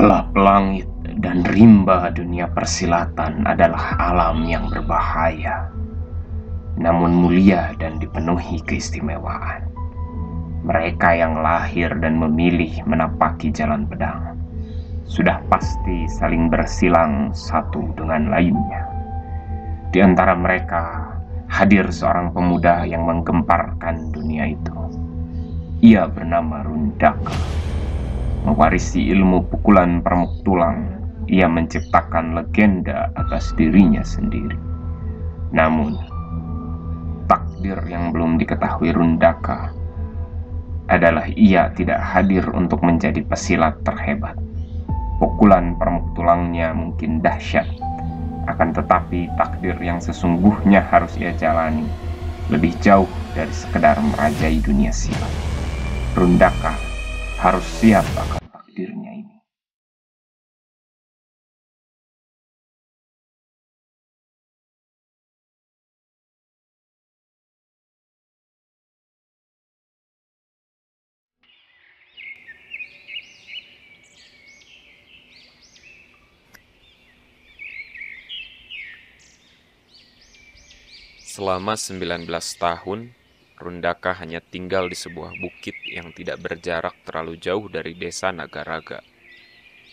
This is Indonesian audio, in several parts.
Gelap langit dan rimba dunia persilatan adalah alam yang berbahaya, namun mulia dan dipenuhi keistimewaan. Mereka yang lahir dan memilih menapaki jalan pedang sudah pasti saling bersilang satu dengan lainnya. Di antara mereka hadir seorang pemuda yang menggemparkan dunia itu. Ia bernama Rundaka. Mewarisi ilmu pukulan permuk tulang, ia menciptakan legenda atas dirinya sendiri. Namun, takdir yang belum diketahui Rundaka adalah ia tidak hadir untuk menjadi pesilat terhebat. Pukulan permuk tulangnya mungkin dahsyat, akan tetapi takdir yang sesungguhnya harus ia jalani lebih jauh dari sekedar merajai dunia silat. Rundaka harus siap akan takdirnya ini. Selama 19 tahun, Rundaka hanya tinggal di sebuah bukit yang tidak berjarak terlalu jauh dari desa Nagaraga.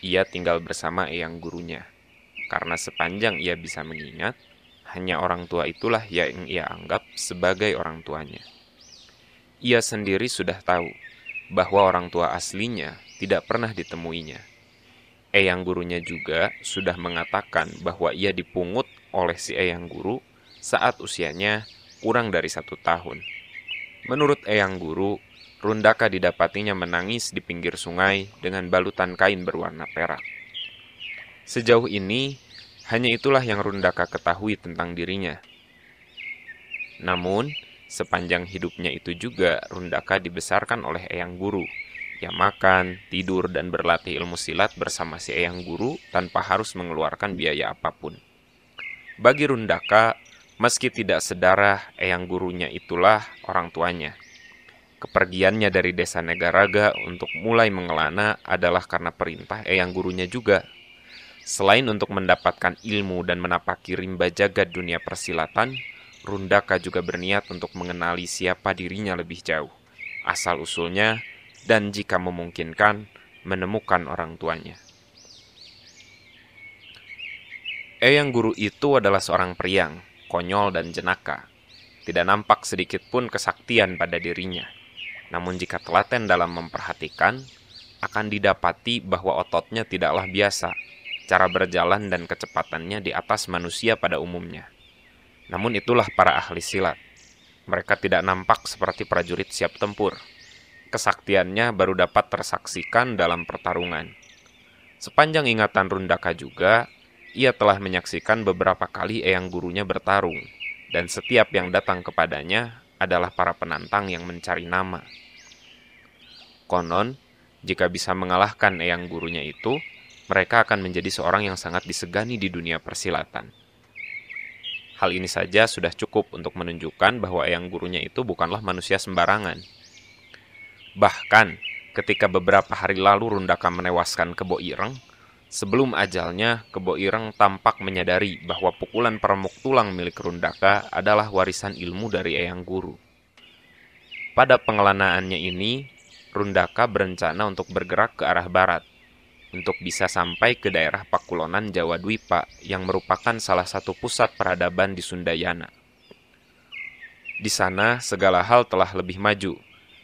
Ia tinggal bersama eyang gurunya, karena sepanjang ia bisa mengingat, hanya orang tua itulah yang ia anggap sebagai orang tuanya. Ia sendiri sudah tahu bahwa orang tua aslinya tidak pernah ditemuinya. Eyang gurunya juga sudah mengatakan bahwa ia dipungut oleh si eyang guru saat usianya kurang dari 1 tahun. Menurut eyang guru, Rundaka didapatinya menangis di pinggir sungai dengan balutan kain berwarna perak. Sejauh ini, hanya itulah yang Rundaka ketahui tentang dirinya. Namun, sepanjang hidupnya itu juga Rundaka dibesarkan oleh eyang guru, yang makan, tidur, dan berlatih ilmu silat bersama si eyang guru tanpa harus mengeluarkan biaya apapun. Bagi Rundaka, meski tidak sedarah, eyang gurunya itulah orang tuanya. Kepergiannya dari desa Nagaraga untuk mulai mengelana adalah karena perintah eyang gurunya juga. Selain untuk mendapatkan ilmu dan menapaki rimba jagat dunia persilatan, Rundaka juga berniat untuk mengenali siapa dirinya lebih jauh, asal-usulnya, dan jika memungkinkan, menemukan orang tuanya. Eyang guru itu adalah seorang priang, konyol dan jenaka. Tidak nampak sedikit pun kesaktian pada dirinya. Namun jika telaten dalam memperhatikan, akan didapati bahwa ototnya tidaklah biasa. Cara berjalan dan kecepatannya di atas manusia pada umumnya. Namun itulah para ahli silat. Mereka tidak nampak seperti prajurit siap tempur. Kesaktiannya baru dapat tersaksikan dalam pertarungan. Sepanjang ingatan Rundaka juga, ia telah menyaksikan beberapa kali eyang gurunya bertarung, dan setiap yang datang kepadanya adalah para penantang yang mencari nama. Konon, jika bisa mengalahkan eyang gurunya itu, mereka akan menjadi seorang yang sangat disegani di dunia persilatan. Hal ini saja sudah cukup untuk menunjukkan bahwa eyang gurunya itu bukanlah manusia sembarangan. Bahkan, ketika beberapa hari lalu Rundaka menewaskan Kebo Ireng, sebelum ajalnya, Kebo Ireng tampak menyadari bahwa pukulan permuk tulang milik Rundaka adalah warisan ilmu dari eyang guru. Pada pengelanaannya ini, Rundaka berencana untuk bergerak ke arah barat, untuk bisa sampai ke daerah Pakulonan Jawa Dwipa yang merupakan salah satu pusat peradaban di Sundayana. Di sana, segala hal telah lebih maju.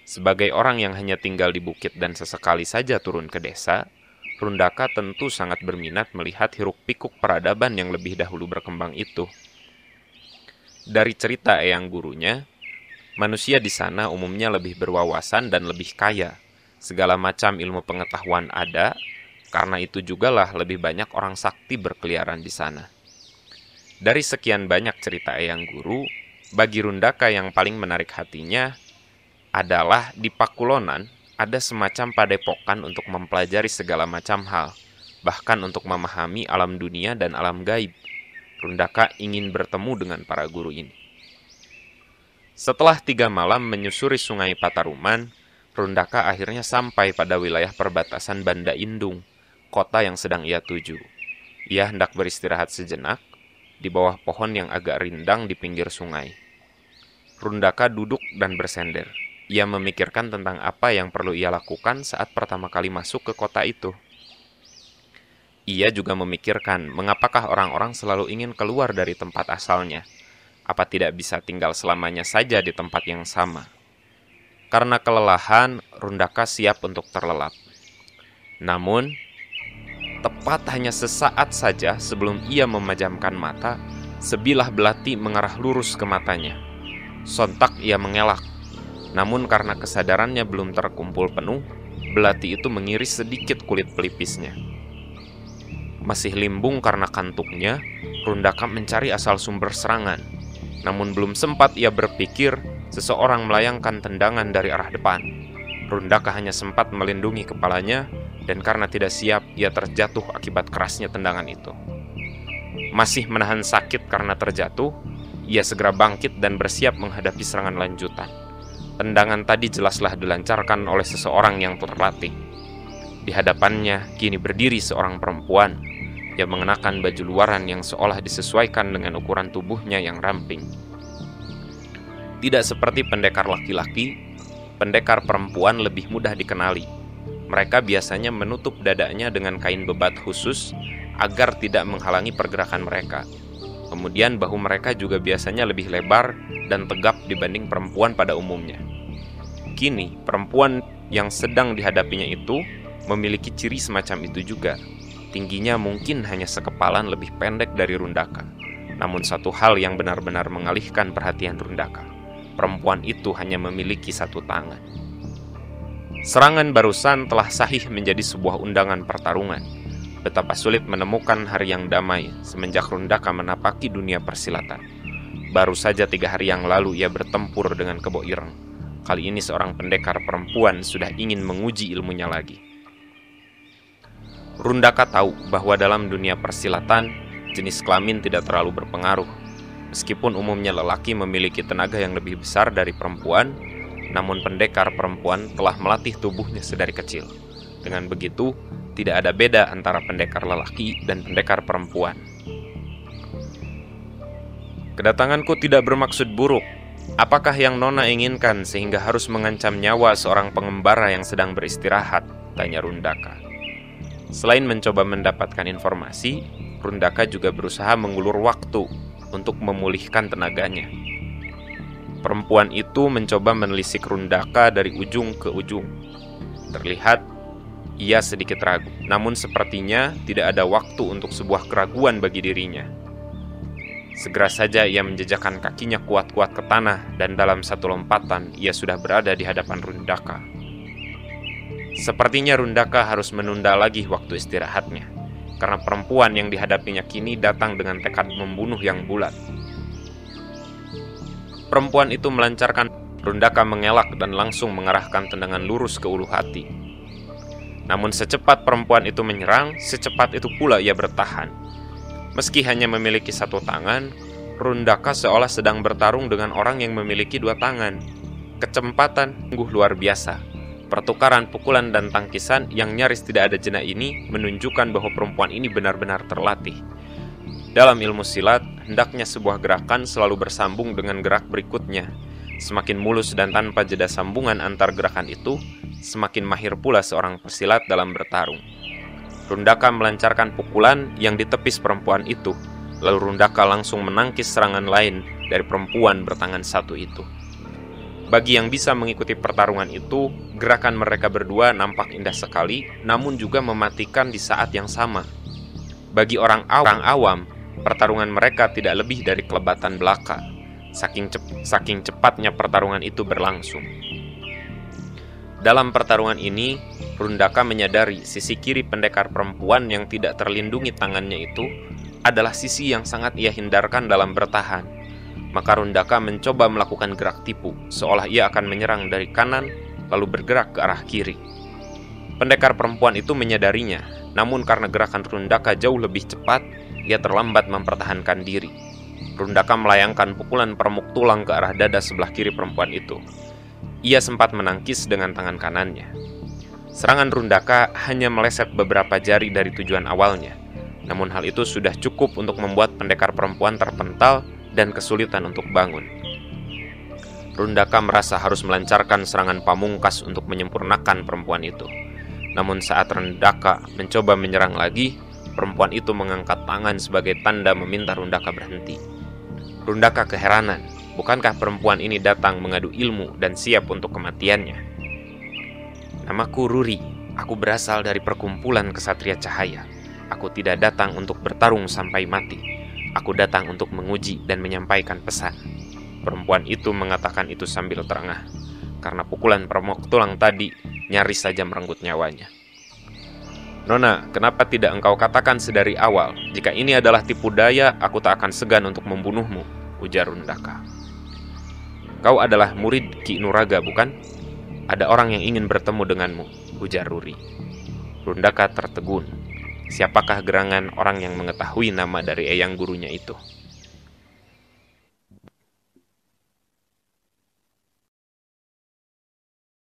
Sebagai orang yang hanya tinggal di bukit dan sesekali saja turun ke desa, Rundaka tentu sangat berminat melihat hiruk-pikuk peradaban yang lebih dahulu berkembang itu. Dari cerita eyang gurunya, manusia di sana umumnya lebih berwawasan dan lebih kaya. Segala macam ilmu pengetahuan ada, karena itu jugalah lebih banyak orang sakti berkeliaran di sana. Dari sekian banyak cerita eyang guru, bagi Rundaka yang paling menarik hatinya adalah di Pakulonan ada semacam padepokan untuk mempelajari segala macam hal, bahkan untuk memahami alam dunia dan alam gaib. Rundaka ingin bertemu dengan para guru ini. Setelah 3 malam menyusuri sungai Pataruman, Rundaka akhirnya sampai pada wilayah perbatasan Banda Indung, kota yang sedang ia tuju. Ia hendak beristirahat sejenak di bawah pohon yang agak rindang di pinggir sungai. Rundaka duduk dan bersender. Ia memikirkan tentang apa yang perlu ia lakukan saat pertama kali masuk ke kota itu. Ia juga memikirkan mengapakah orang-orang selalu ingin keluar dari tempat asalnya. Apa tidak bisa tinggal selamanya saja di tempat yang sama? Karena kelelahan, Rundaka siap untuk terlelap. Namun, tepat hanya sesaat saja sebelum ia memejamkan mata, sebilah belati mengarah lurus ke matanya. Sontak ia mengelak. Namun karena kesadarannya belum terkumpul penuh, belati itu mengiris sedikit kulit pelipisnya. Masih limbung karena kantuknya, Rundaka mencari asal sumber serangan. Namun belum sempat ia berpikir, seseorang melayangkan tendangan dari arah depan. Rundaka hanya sempat melindungi kepalanya, dan karena tidak siap, ia terjatuh akibat kerasnya tendangan itu. Masih menahan sakit karena terjatuh, ia segera bangkit dan bersiap menghadapi serangan lanjutan. Tendangan tadi jelaslah dilancarkan oleh seseorang yang terlatih. Di hadapannya kini berdiri seorang perempuan yang mengenakan baju luaran yang seolah disesuaikan dengan ukuran tubuhnya yang ramping. Tidak seperti pendekar laki-laki, pendekar perempuan lebih mudah dikenali. Mereka biasanya menutup dadanya dengan kain bebat khusus agar tidak menghalangi pergerakan mereka. Kemudian bahu mereka juga biasanya lebih lebar dan tegap dibanding perempuan pada umumnya. Kini, perempuan yang sedang dihadapinya itu memiliki ciri semacam itu juga. Tingginya mungkin hanya sekepalan lebih pendek dari Rundaka. Namun satu hal yang benar-benar mengalihkan perhatian Rundaka. Perempuan itu hanya memiliki satu tangan. Serangan barusan telah sahih menjadi sebuah undangan pertarungan. Betapa sulit menemukan hari yang damai semenjak Rundaka menapaki dunia persilatan. Baru saja 3 hari yang lalu ia bertempur dengan Kebo Ireng. Kali ini seorang pendekar perempuan sudah ingin menguji ilmunya lagi. Rundaka tahu bahwa dalam dunia persilatan, jenis kelamin tidak terlalu berpengaruh. Meskipun umumnya lelaki memiliki tenaga yang lebih besar dari perempuan, namun pendekar perempuan telah melatih tubuhnya sedari kecil. Dengan begitu, tidak ada beda antara pendekar lelaki dan pendekar perempuan. Kedatanganku tidak bermaksud buruk. Apakah yang Nona inginkan sehingga harus mengancam nyawa seorang pengembara yang sedang beristirahat? Tanya Rundaka. Selain mencoba mendapatkan informasi, Rundaka juga berusaha mengulur waktu untuk memulihkan tenaganya. Perempuan itu mencoba menelisik Rundaka dari ujung ke ujung. Terlihat ia sedikit ragu, namun sepertinya tidak ada waktu untuk sebuah keraguan bagi dirinya. Segera saja ia menjejakkan kakinya kuat-kuat ke tanah dan dalam satu lompatan ia sudah berada di hadapan Rundaka. Sepertinya Rundaka harus menunda lagi waktu istirahatnya, karena perempuan yang dihadapinya kini datang dengan tekad membunuh yang bulat. Perempuan itu melancarkan, Rundaka mengelak dan langsung mengarahkan tendangan lurus ke ulu hati. Namun secepat perempuan itu menyerang, secepat itu pula ia bertahan. Meski hanya memiliki satu tangan, Rundaka seolah sedang bertarung dengan orang yang memiliki 2 tangan. Kecepatan sungguh luar biasa. Pertukaran pukulan dan tangkisan yang nyaris tidak ada jeda ini menunjukkan bahwa perempuan ini benar-benar terlatih. Dalam ilmu silat, hendaknya sebuah gerakan selalu bersambung dengan gerak berikutnya. Semakin mulus dan tanpa jeda sambungan antar gerakan itu, semakin mahir pula seorang pesilat dalam bertarung. Rundaka melancarkan pukulan yang ditepis perempuan itu, lalu Rundaka langsung menangkis serangan lain dari perempuan bertangan satu itu. Bagi yang bisa mengikuti pertarungan itu, gerakan mereka berdua nampak indah sekali, namun juga mematikan di saat yang sama. Bagi orang awam, pertarungan mereka tidak lebih dari kelebatan belaka. Saking cepatnya pertarungan itu berlangsung. Dalam pertarungan ini, Rundaka menyadari sisi kiri pendekar perempuan yang tidak terlindungi tangannya itu adalah sisi yang sangat ia hindarkan dalam bertahan. Maka Rundaka mencoba melakukan gerak tipu, seolah ia akan menyerang dari kanan, lalu bergerak ke arah kiri. Pendekar perempuan itu menyadarinya, namun karena gerakan Rundaka jauh lebih cepat, ia terlambat mempertahankan diri. Rundaka melayangkan pukulan permuk tulang ke arah dada sebelah kiri perempuan itu. Ia sempat menangkis dengan tangan kanannya. Serangan Rundaka hanya meleset beberapa jari dari tujuan awalnya, namun hal itu sudah cukup untuk membuat pendekar perempuan terpental dan kesulitan untuk bangun. Rundaka merasa harus melancarkan serangan pamungkas untuk menyempurnakan perempuan itu. Namun saat Rundaka mencoba menyerang lagi, perempuan itu mengangkat tangan sebagai tanda meminta Rundaka berhenti. Rundaka keheranan, bukankah perempuan ini datang mengadu ilmu dan siap untuk kematiannya? Namaku Ruri, aku berasal dari perkumpulan kesatria cahaya. Aku tidak datang untuk bertarung sampai mati. Aku datang untuk menguji dan menyampaikan pesan. Perempuan itu mengatakan itu sambil terengah, karena pukulan permok tulang tadi nyaris saja merenggut nyawanya. Nona, kenapa tidak engkau katakan sedari awal, jika ini adalah tipu daya, aku tak akan segan untuk membunuhmu, ujar Rundaka. Kau adalah murid Ki Nuraga, bukan? Ada orang yang ingin bertemu denganmu, ujar Ruri. Rundaka tertegun. Siapakah gerangan orang yang mengetahui nama dari eyang gurunya itu?